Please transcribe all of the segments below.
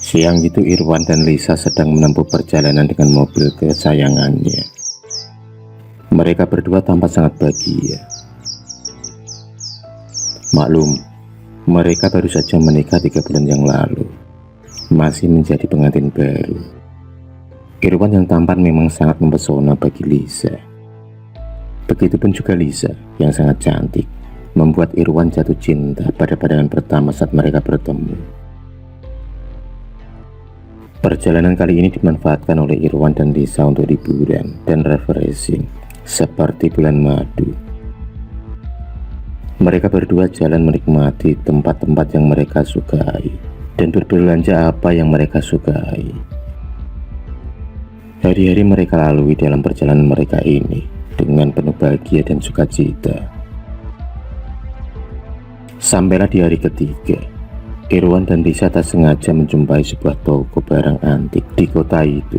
Siang itu Irwan dan Lisa sedang menempuh perjalanan dengan mobil kesayangannya. Mereka berdua tampak sangat bahagia. Maklum, mereka baru saja menikah 3 bulan yang lalu, masih menjadi pengantin baru. Irwan yang tampan memang sangat mempesona bagi Lisa. Begitupun juga Lisa yang sangat cantik, membuat Irwan jatuh cinta pada pandangan pertama saat mereka bertemu. Perjalanan kali ini dimanfaatkan oleh Irwan dan Lisa untuk liburan dan refreshing seperti bulan madu. Mereka berdua jalan menikmati tempat-tempat yang mereka sukai dan berbelanja apa yang mereka sukai. Hari-hari mereka lalui dalam perjalanan mereka ini dengan penuh bahagia dan sukacita. Sampailah di hari ketiga, Irwan dan Lisa tak sengaja menjumpai sebuah toko barang antik di kota itu.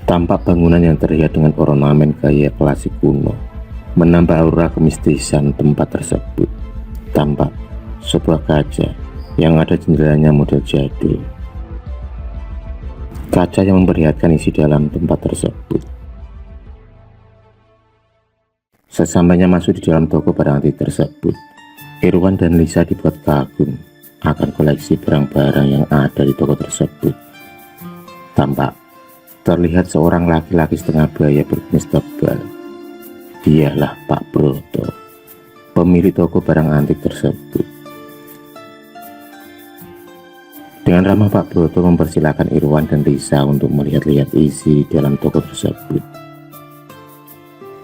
Tampak bangunan yang terlihat dengan ornamen gaya klasik kuno menambah aura kemistisan tempat tersebut. Tampak sebuah kaca yang ada jendelanya model jadul. Kaca yang memperlihatkan isi dalam tempat tersebut. Sesampainya masuk di dalam toko barang antik tersebut, Irwan dan Lisa dibuat kagum akan koleksi barang-barang yang ada di toko tersebut. Tampak terlihat seorang laki-laki setengah baya berkumis tebal. Dialah Pak Broto, pemilik toko barang antik tersebut. Dengan ramah Pak Broto mempersilahkan Irwan dan Lisa untuk melihat-lihat isi dalam toko tersebut.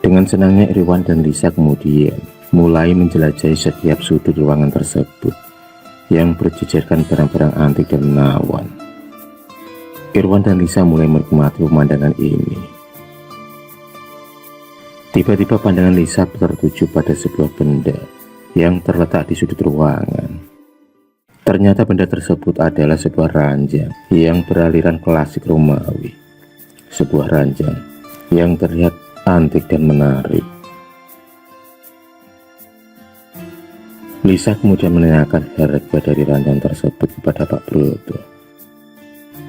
Dengan senangnya Irwan dan Lisa kemudian mulai menjelajahi setiap sudut ruangan tersebut yang berjejerkan barang-barang antik dan menawan. Irwan dan Lisa mulai menikmati pemandangan ini. Tiba-tiba pandangan Lisa tertuju pada sebuah benda yang terletak di sudut ruangan. Ternyata benda tersebut adalah sebuah ranjang yang beraliran klasik Romawi. Sebuah ranjang yang terlihat antik dan menarik. Lisa kemudian menanyakan harga dari ranjang tersebut kepada Pak Broto.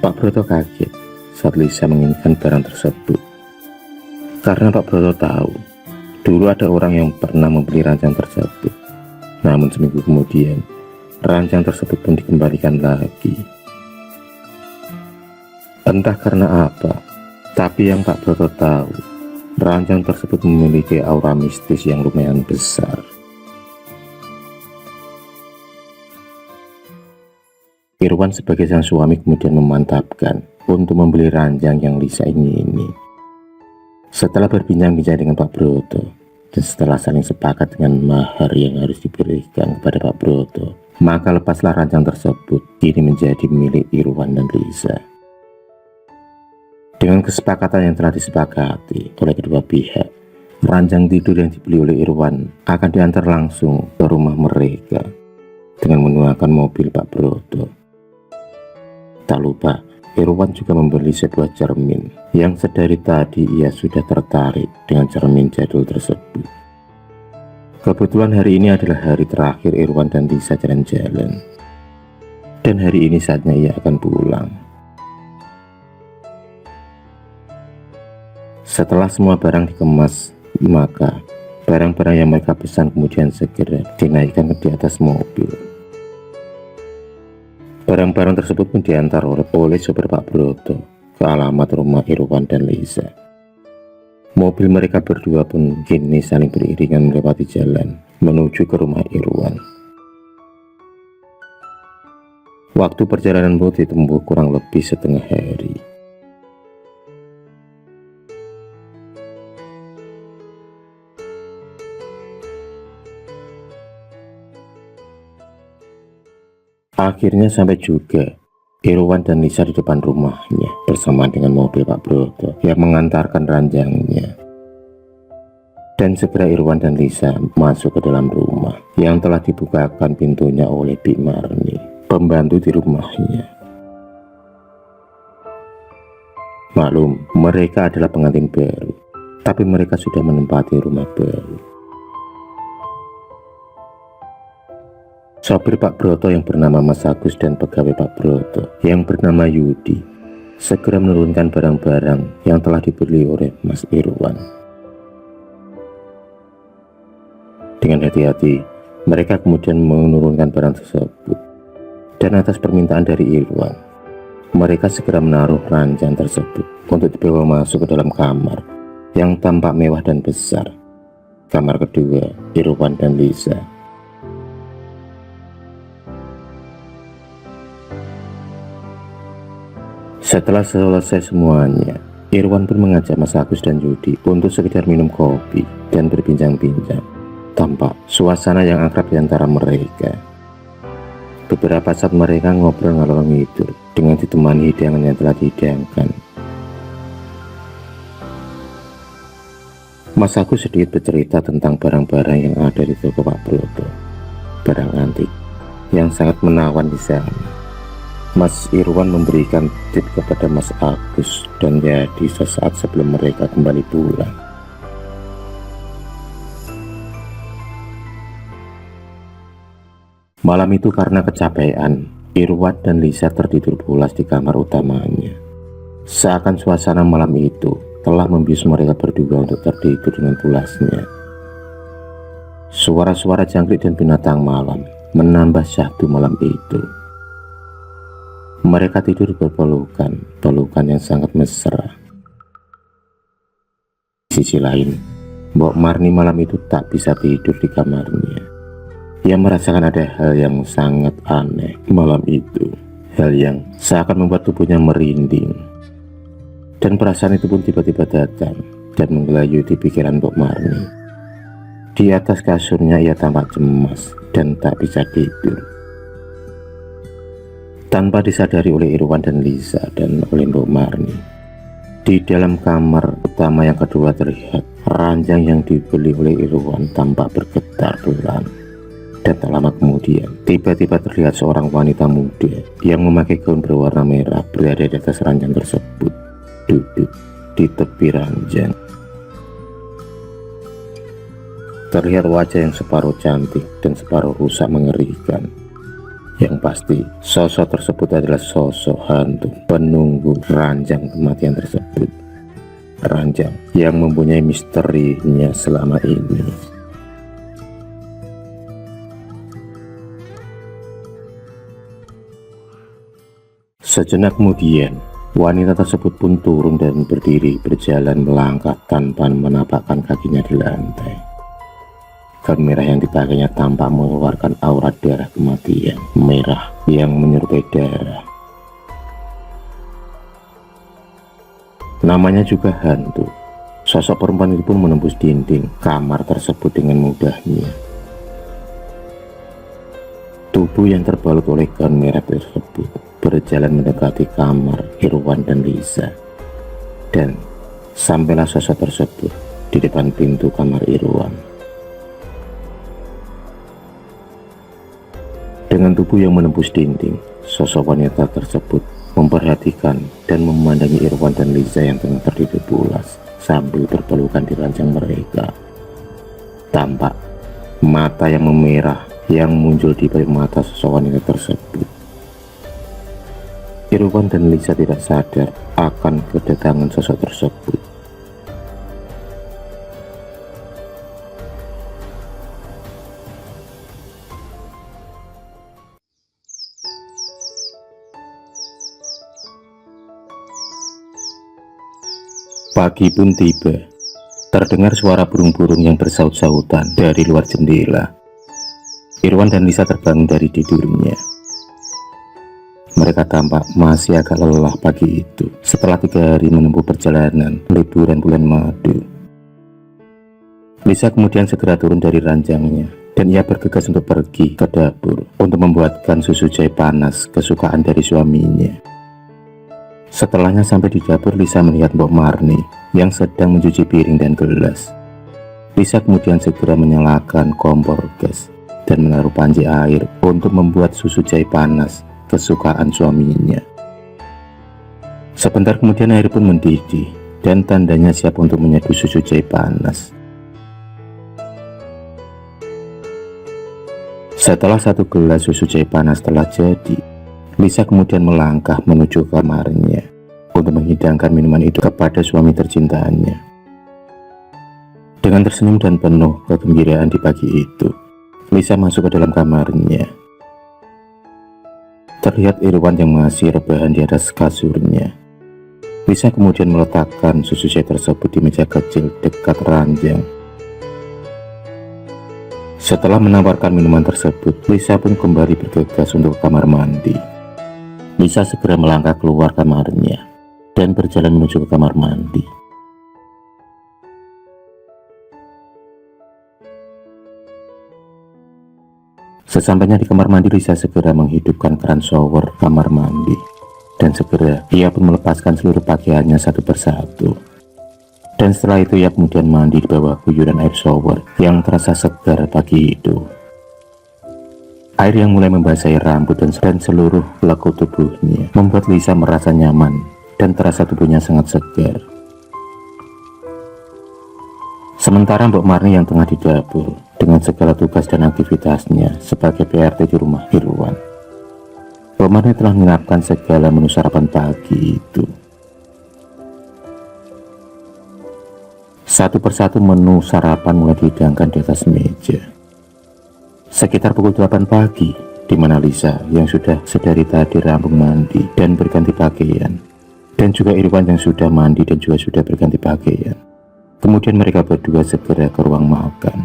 Pak Broto kaget saat Lisa menginginkan barang tersebut, karena Pak Broto tahu dulu ada orang yang pernah membeli ranjang tersebut. Namun seminggu kemudian ranjang tersebut pun dikembalikan lagi. Entah karena apa, tapi yang Pak Broto tahu, ranjang tersebut memiliki aura mistis yang lumayan besar. Irwan sebagai sang suami kemudian memantapkan untuk membeli ranjang yang Lisa ingini. Setelah berbincang-bincang dengan Pak Broto dan setelah saling sepakat dengan mahar yang harus diberikan kepada Pak Broto, maka lepaslah ranjang tersebut kini menjadi milik Irwan dan Lisa. Dengan kesepakatan yang telah disepakati oleh kedua pihak, ranjang tidur yang dibeli oleh Irwan akan diantar langsung ke rumah mereka dengan menggunakan mobil Pak Broto. Tak lupa, Irwan juga membeli sebuah cermin yang sedari tadi ia sudah tertarik dengan cermin jadul tersebut. Kebetulan hari ini adalah hari terakhir Irwan dan Lisa jalan-jalan, dan hari ini saatnya ia akan pulang. Setelah semua barang dikemas, maka barang-barang yang mereka pesan kemudian segera dinaikkan di atas mobil. Barang-barang tersebut pun diantar oleh sopir Pak Broto ke alamat rumah Irwan dan Lisa. Mobil mereka berdua pun kini saling beriringan melewati jalan menuju ke rumah Irwan. Waktu perjalanan pun ditempuh kurang lebih setengah hari. Akhirnya sampai juga Irwan dan Lisa di depan rumahnya bersamaan dengan mobil Pak Broto yang mengantarkan ranjangnya. Dan segera Irwan dan Lisa masuk ke dalam rumah yang telah dibukakan pintunya oleh Bik Marni, pembantu di rumahnya. Maklum, mereka adalah pengantin baru, tapi mereka sudah menempati rumah baru. Sopir Pak Broto yang bernama Mas Agus dan pegawai Pak Broto yang bernama Yudi segera menurunkan barang-barang yang telah dibeli oleh Mas Irwan. Dengan hati-hati, mereka kemudian menurunkan barang tersebut. Dan atas permintaan dari Irwan, mereka segera menaruh ranjang tersebut untuk dibawa masuk ke dalam kamar yang tampak mewah dan besar. Kamar kedua Irwan dan Lisa. Setelah selesai semuanya, Irwan pun mengajak Mas Agus dan Yudi untuk sekedar minum kopi dan berbincang-bincang. Tampak suasana yang akrab di antara mereka. Beberapa saat mereka ngobrol ngalor ngidul dengan ditemani hidangan yang telah dihidangkan. Mas Agus sedikit bercerita tentang barang-barang yang ada di toko Pak Broto, barang antik yang sangat menawan di sana. Mas Irwan memberikan tip kepada Mas Agus dan Yadi sesaat sebelum mereka kembali pulang. Malam itu karena kecapean, Irwan dan Lisa tertidur pulas di kamar utamanya. Seakan suasana malam itu telah membius mereka berdua untuk tertidur dengan pulasnya. Suara-suara jangkrik dan binatang malam menambah syahdu malam itu. Mereka tidur berpelukan, pelukan yang sangat mesra. Di sisi lain, Mbok Marni malam itu tak bisa tidur di kamarnya. Ia merasakan ada hal yang sangat aneh malam itu. Hal yang seakan membuat tubuhnya merinding. Dan perasaan itu pun tiba-tiba datang dan menggelayut di pikiran Mbok Marni. Di atas kasurnya ia tampak cemas dan tak bisa tidur. Tanpa disadari oleh Irwan dan Lisa dan oleh Mbok Marni, di dalam kamar utama yang kedua terlihat ranjang yang dibeli oleh Irwan tampak bergetar pelan. Dan tak lama kemudian, tiba-tiba terlihat seorang wanita muda yang memakai gaun berwarna merah berada di atas ranjang tersebut, duduk di tepi ranjang. Terlihat wajah yang separuh cantik dan separuh rusak mengerikan. Yang pasti, sosok tersebut adalah sosok hantu penunggu ranjang kematian tersebut. Ranjang yang mempunyai misterinya selama ini. Sejenak kemudian, wanita tersebut pun turun dan berdiri berjalan melangkah tanpa menapakkan kakinya di lantai. Gaun merah yang dipakainya tampak mengeluarkan aura darah kematian, merah yang menyerupai darah. Namanya juga hantu. Sosok perempuan itu pun menembus dinding kamar tersebut dengan mudahnya. Tubuh yang terbalut oleh gaun merah tersebut berjalan mendekati kamar Irwan dan Lisa. Dan sampailah sosok tersebut di depan pintu kamar Irwan. Dengan tubuh yang menembus dinding, sosok wanita tersebut memperhatikan dan memandangi Irwan dan Lisa yang tengah tertidur pulas sambil berpelukan di ranjang mereka. Tampak mata yang memerah yang muncul di balik mata sosok wanita tersebut. Irwan dan Lisa tidak sadar akan kedatangan sosok tersebut. Pagi pun tiba. Terdengar suara burung-burung yang bersaut-sautan dari luar jendela. Irwan dan Lisa terbangun dari tidurnya. Mereka tampak masih agak lelah pagi itu setelah 3 hari menempuh perjalanan liburan bulan madu. Lisa kemudian segera turun dari ranjangnya dan ia bergegas untuk pergi ke dapur untuk membuatkan susu jahe panas kesukaan dari suaminya. Setelahnya sampai di dapur, Lisa melihat Mbok Marni yang sedang mencuci piring dan gelas. Lisa kemudian segera menyalakan kompor gas dan menaruh panci air untuk membuat susu jahe panas kesukaan suaminya. Sebentar kemudian air pun mendidih dan tandanya siap untuk menyeduh susu jahe panas. Setelah satu gelas susu jahe panas telah jadi, Lisa kemudian melangkah menuju kamarnya untuk menghidangkan minuman itu kepada suami tercintanya. Dengan tersenyum dan penuh kegembiraan di pagi itu, Lisa masuk ke dalam kamarnya. Terlihat Irwan yang masih rebahan di atas kasurnya. Lisa kemudian meletakkan susu jahe tersebut di meja kecil dekat ranjang. Setelah menawarkan minuman tersebut, Lisa pun kembali bergegas untuk ke kamar mandi. Lisa segera melangkah keluar kamarnya dan berjalan menuju ke kamar mandi. Sesampainya di kamar mandi, Lisa segera menghidupkan keran shower kamar mandi. Dan segera ia pun melepaskan seluruh pakaiannya satu persatu. Dan setelah itu ia kemudian mandi di bawah guyuran air shower yang terasa segar pagi itu. Air yang mulai membasahi rambut dan seluruh lekuk tubuhnya membuat Lisa merasa nyaman dan terasa tubuhnya sangat segar. Sementara Mbok Marni yang tengah di dapur dengan segala tugas dan aktivitasnya sebagai PRT di rumah Irwan. Mbok Marni telah menyiapkan segala menu sarapan pagi itu. Satu persatu menu sarapan mulai dihidangkan di atas meja. Sekitar pukul 8 pagi, di mana Lisa yang sudah sedari tadi rampung mandi dan berganti pakaian, dan juga Irwan yang sudah mandi dan juga sudah berganti pakaian. Kemudian mereka berdua segera ke ruang makan.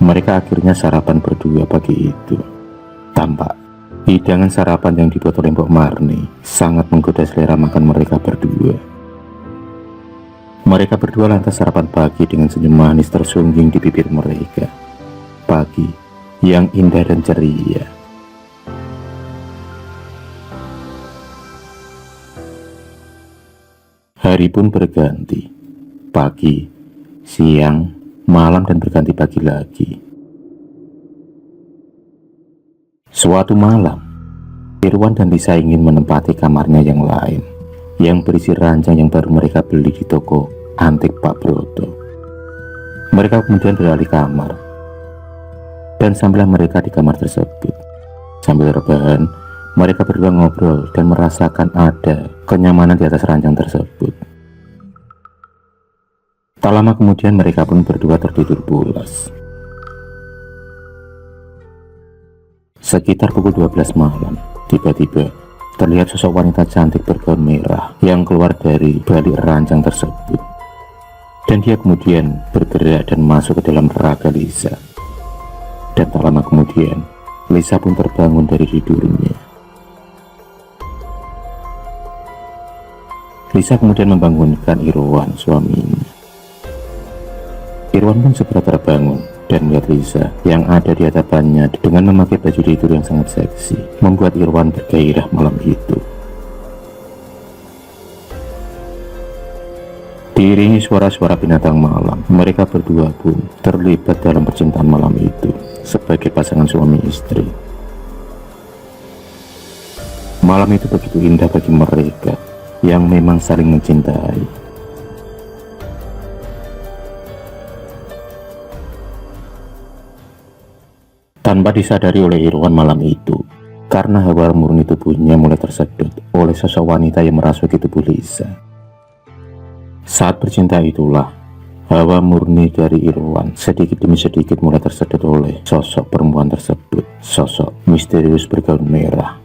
Mereka akhirnya sarapan berdua pagi itu. Tampak hidangan sarapan yang dibuat oleh Mbok Marni sangat menggoda selera makan mereka berdua. Mereka berdua lantas sarapan pagi dengan senyum manis tersungging di bibir mereka. Pagi yang indah dan ceria. Hari pun berganti. Pagi, siang, malam, dan berganti pagi lagi. Suatu malam, Irwan dan Lisa ingin menempati kamarnya yang lain, yang berisi ranjang yang baru mereka beli di toko antik Pak Broto. Mereka kemudian beralih kamar, dan sampailah mereka di kamar tersebut. Sambil rebahan, mereka berdua ngobrol dan merasakan ada kenyamanan di atas ranjang tersebut. Tak lama kemudian mereka pun berdua tertidur pulas. Sekitar pukul 12 malam, tiba-tiba terlihat sosok wanita cantik bergaun merah yang keluar dari balik ranjang tersebut. Dan dia kemudian bergerak dan masuk ke dalam raga Lisa. Dan tak lama kemudian, Lisa pun terbangun dari tidurnya. Lisa kemudian membangunkan Irwan, suaminya. Irwan pun segera terbangun dan melihat Lisa yang ada di hadapannya dengan memakai baju tidur yang sangat seksi, membuat Irwan bergairah malam itu. Diiringi suara-suara binatang malam, mereka berdua pun terlibat dalam percintaan malam itu sebagai pasangan suami istri. Malam itu begitu indah bagi mereka yang memang saling mencintai. Tanpa disadari oleh Irwan malam itu, karena hawa murni tubuhnya mulai tersedot oleh sosok wanita yang merasuki tubuh Lisa. Saat bercinta itulah, hawa murni dari Irwan sedikit demi sedikit mulai tersedot oleh sosok perempuan tersebut, sosok misterius bergaun merah.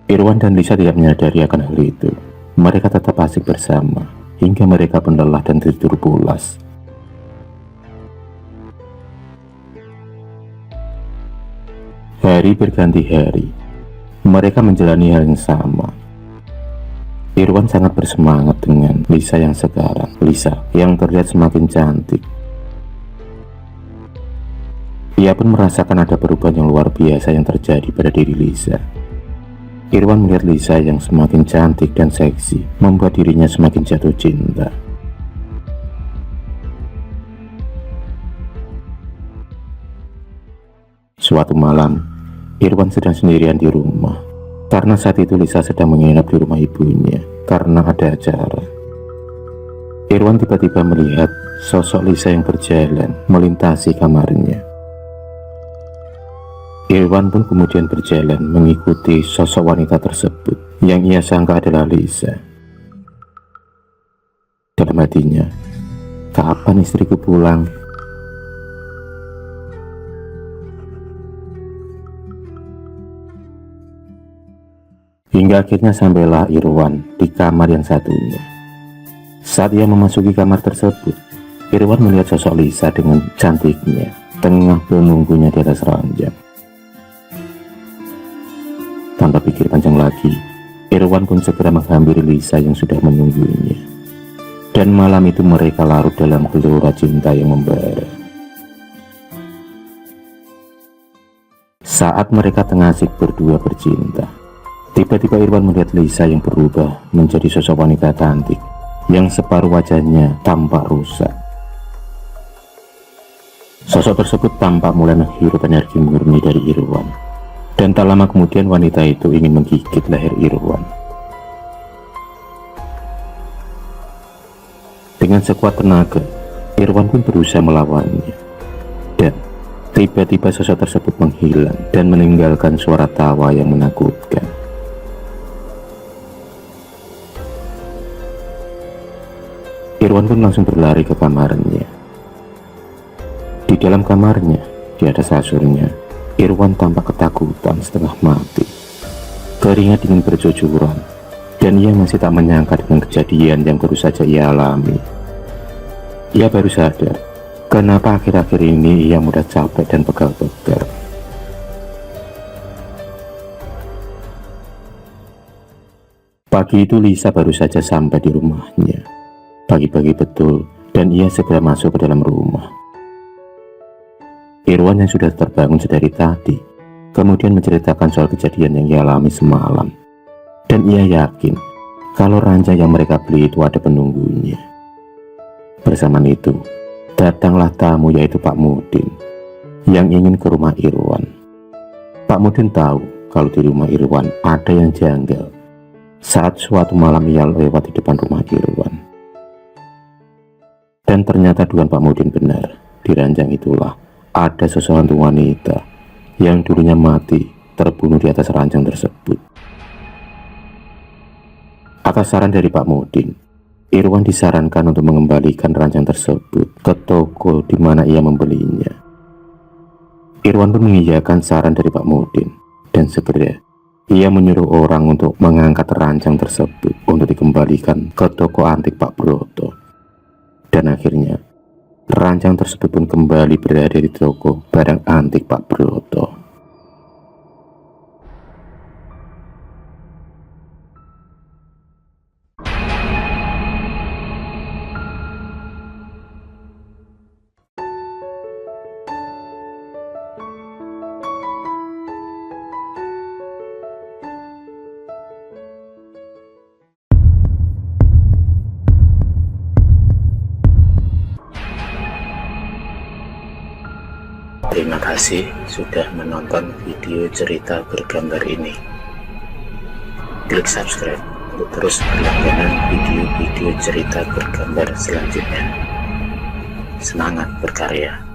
Irwan dan Lisa tidak menyadari akan hal itu. Mereka tetap asik bersama, hingga mereka pun lelah dan tidur pulas. Hari berganti hari, mereka menjalani hal yang sama. Irwan sangat bersemangat dengan Lisa yang sekarang, Lisa yang terlihat semakin cantik. Ia pun merasakan ada perubahan yang luar biasa yang terjadi pada diri Lisa. Irwan melihat Lisa yang semakin cantik dan seksi, membuat dirinya semakin jatuh cinta. Suatu malam, Irwan sedang sendirian di rumah. Karena saat itu Lisa sedang menginap di rumah ibunya karena ada acara. Irwan tiba-tiba melihat sosok Lisa yang berjalan melintasi kamarnya. Irwan pun kemudian berjalan mengikuti sosok wanita tersebut yang ia sangka adalah Lisa. Dalam hatinya, kapan istriku pulang? Hingga akhirnya sampailah Irwan di kamar yang satunya. Saat ia memasuki kamar tersebut, Irwan melihat sosok Lisa dengan cantiknya tengah menunggunya di atas ranjang. Tanpa pikir panjang lagi, Irwan pun segera menghampiri Lisa yang sudah menunggunya. Dan malam itu mereka larut dalam gelora cinta yang membara. Saat mereka tengah asik berdua bercinta, tiba-tiba Irwan melihat Lisa yang berubah menjadi sosok wanita cantik yang separuh wajahnya tampak rusak. Sosok tersebut tampak mulai menghirup energi murni dari Irwan. Dan tak lama kemudian wanita itu ingin menggigit leher Irwan. Dengan sekuat tenaga, Irwan pun berusaha melawannya. Dan tiba-tiba sosok tersebut menghilang dan meninggalkan suara tawa yang menakutkan. Irwan pun langsung berlari ke kamarnya. Di dalam kamarnya, di atas kasurnya, Irwan tampak ketakutan setengah mati. Keringat dingin bercucuran, dan ia masih tak menyangka dengan kejadian yang baru saja ia alami. Ia baru sadar kenapa akhir-akhir ini ia mudah capek dan pegal-pegal. Pagi itu Lisa baru saja sampai di rumahnya. Pagi-pagi betul, dan ia segera masuk ke dalam rumah. Irwan yang sudah terbangun sedari tadi kemudian menceritakan soal kejadian yang ia alami semalam. Dan ia yakin kalau ranjang yang mereka beli itu ada penunggunya. Bersamaan itu, datanglah tamu yaitu Pak Mudin yang ingin ke rumah Irwan. Pak Mudin tahu kalau di rumah Irwan ada yang janggal saat suatu malam ia lewat di depan rumah Irwan. Dan ternyata dugaan Pak Mudin benar, di ranjang itulah ada seseorang wanita yang dulunya mati terbunuh di atas ranjang tersebut. Atas saran dari Pak Mudin, Irwan disarankan untuk mengembalikan ranjang tersebut ke toko di mana ia membelinya. Irwan pun mengiyakan saran dari Pak Mudin dan segera ia menyuruh orang untuk mengangkat ranjang tersebut untuk dikembalikan ke toko antik Pak Broto. Dan akhirnya ranjang tersebut pun kembali berada di toko barang antik Pak Broto. Terima kasih sudah menonton video cerita bergambar ini. Klik subscribe untuk terus berlangganan video-video cerita bergambar selanjutnya. Semangat berkarya.